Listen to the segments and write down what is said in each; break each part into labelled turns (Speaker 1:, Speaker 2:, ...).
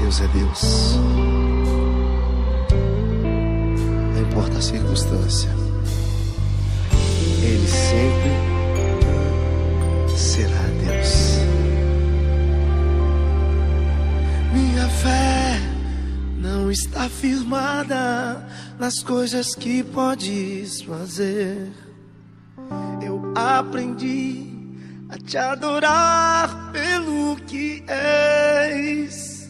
Speaker 1: Deus é Deus. Não importa a circunstância, Ele sempre será Deus. Minha fé não está firmada nas coisas que podes fazer. Eu aprendi a te adorar pelo que és.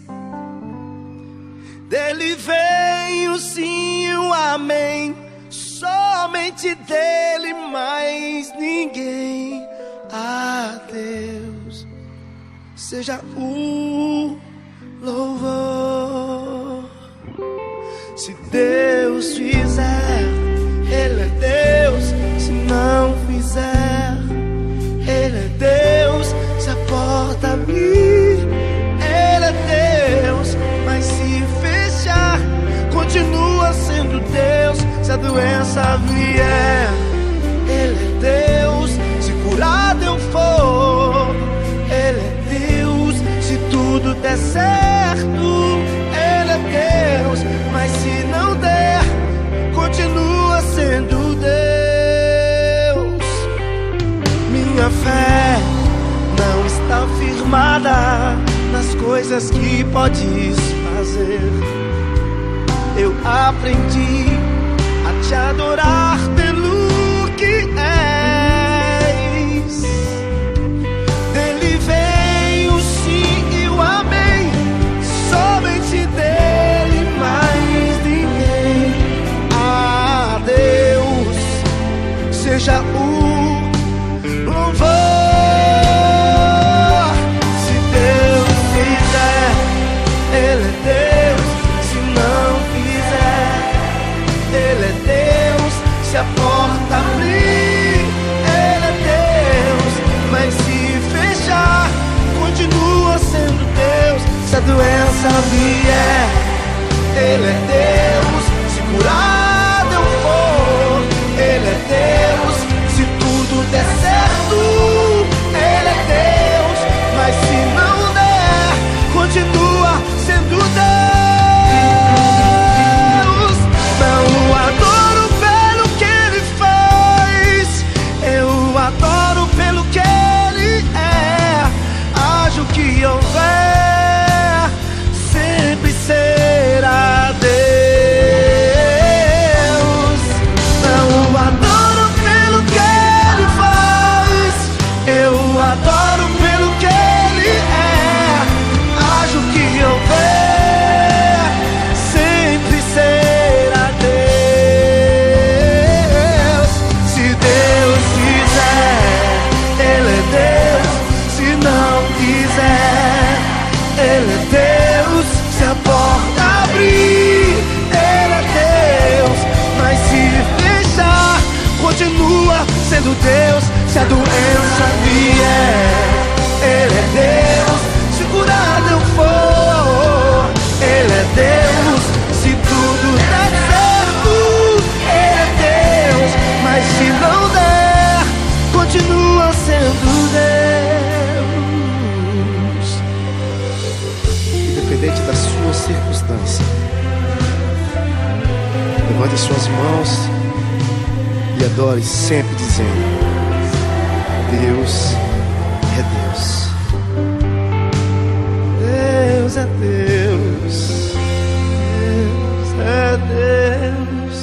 Speaker 1: Dele vem o sim e o amém, somente dele, mais ninguém. A Deus seja o louvor. Se Deus fizer, Ele é Deus. Se não fizer, Ele é Deus. Se a porta abrir, Ele é Deus. Mas se fechar, continua sendo Deus. Se a doença vier, Ele é Deus. Se curado eu for, Ele é Deus. Se tudo der certo, Ele é Deus. Mas se não der, continua sendo Deus. Minha fé não está firmada nas coisas que podes fazer. Eu aprendi a te adorar pelo que és. Dele vem o sim e o amém, somente dele, mais ninguém. A Deus seja o louvor. Se Deus fizer, Ele é Deus. Se não fizer, Ele é Deus. Se a porta abrir, Ele é Deus. Mas se fechar, continua sendo Deus. Se a doença vier, Ele é Deus. Se curado eu for, Ele é Deus. Se tudo der certo, Ele é Deus. Mas se não der, continua sendo Deus. Não o adoro pelo que Ele faz, eu adoro pelo que Ele é. Haja o que houver, sempre será Deus. Não o adoro pelo que Ele faz, eu adoro pelo que Ele é. Haja o que houver, sempre será Deus. Se Deus quiser, Ele é Deus. Se não quiser, Ele é Deus. Se a porta abrir, Ele é Deus. Mas se fechar, continua sendo Deus. Se a doença vier, Ele é Deus. Se curado eu for, Ele é Deus. Se tudo der certo, Ele é Deus. Mas se não der, continua sendo Deus. Independente da sua circunstância, levante suas mãos e adore sempre dizendo: Deus é Deus. Deus é Deus. Deus é Deus.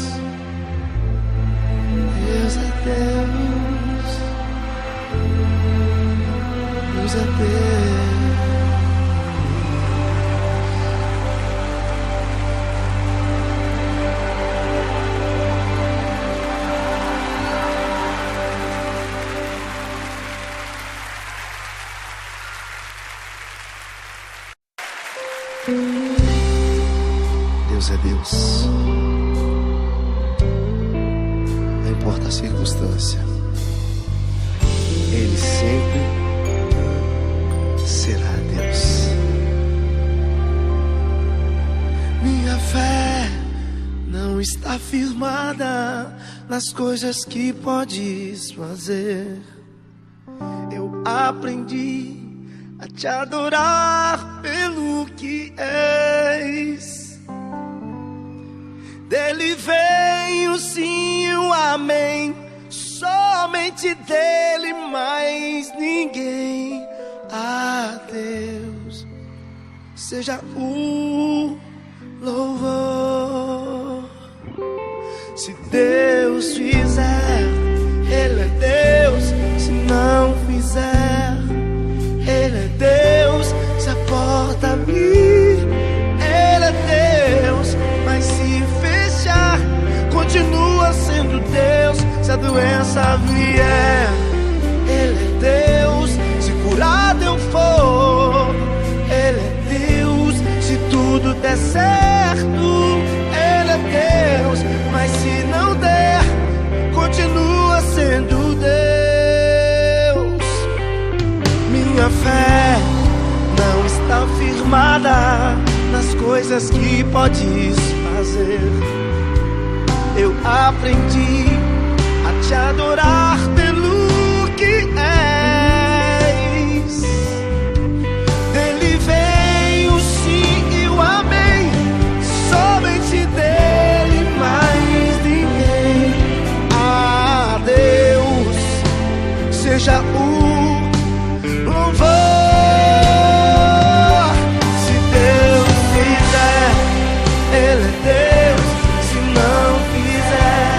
Speaker 1: Deus é Deus. Deus é Deus. Deus é Deus. Não importa a circunstância, Ele sempre será Deus. Minha fé não está firmada nas coisas que podes fazer. Eu aprendi a te adorar pelo que és. Dele vem o sim e o amém, somente dele, mais ninguém. A Deus seja o louvor. Se Deus fizer, Ele é Deus. Se não fizer, Ele é Deus. Se a porta abrir, Ele é Deus. Mas se fechar, continua sendo Deus. Se a doença vier, Ele é Deus. Se curado eu for, Ele é Deus. Se tudo der certo, Ele é Deus. Mas se não der, continua sendo Deus. Minha fé não está firmada nas coisas que podes fazer. Eu aprendi a te adorar pelo que és. Dele vem o sim e o amém, somente dele, mais ninguém. A Deus seja o louvor. Se Deus fizer, Ele é Deus. Se não fizer,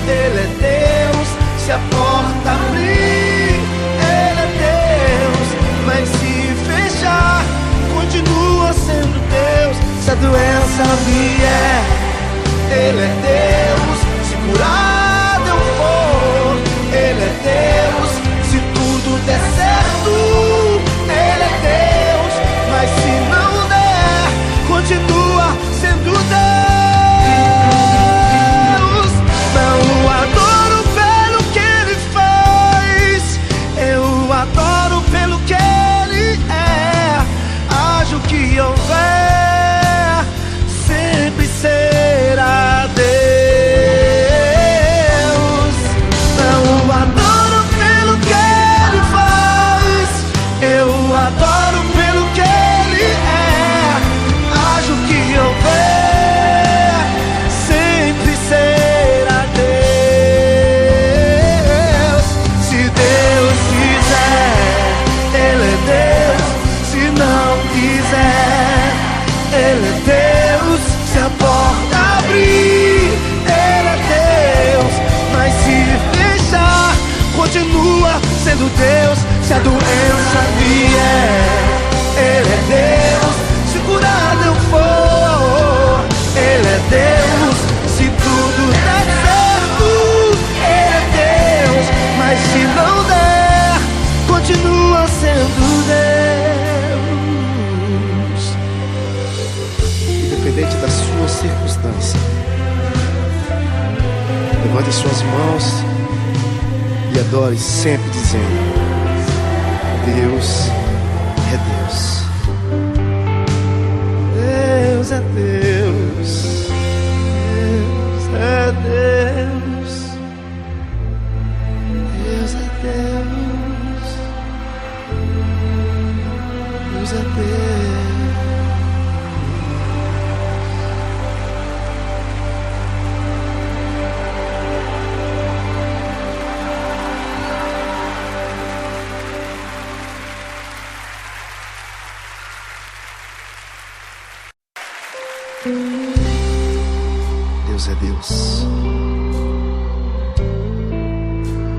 Speaker 1: Ele é Deus. Se a porta abrir, Ele é Deus. Mas se fechar, continua sendo Deus. Se a doença vier, Ele é Deus. Se curado eu for, Ele é Deus. Se tudo der certo, Ele é Deus. Mas se não der, continua sendo Deus. Não adoro pelo que Ele faz, eu adoro pelo que Ele é. Haja o que houver, sempre será Deus. Não adoro pelo que Ele faz, eu adoro pelo que Ele é. Haja o que houver, sempre será Deus. Se Deus quiser, Ele é Deus. Se não quiser, Ele é Deus. Se a porta abrir, Ele é Deus. Mas se fechar, continua sendo Deus. Se a doença vier, Ele é Deus. Se curado eu for, Ele é Deus. Se tudo der certo, Ele é Deus. Mas se não der, continua sendo Deus. Independente da sua circunstância, levante suas mãos e adore sempre dizendo: Deus é Deus. Deus é Deus. Deus é Deus. Deus é Deus. Deus é Deus. Deus é Deus.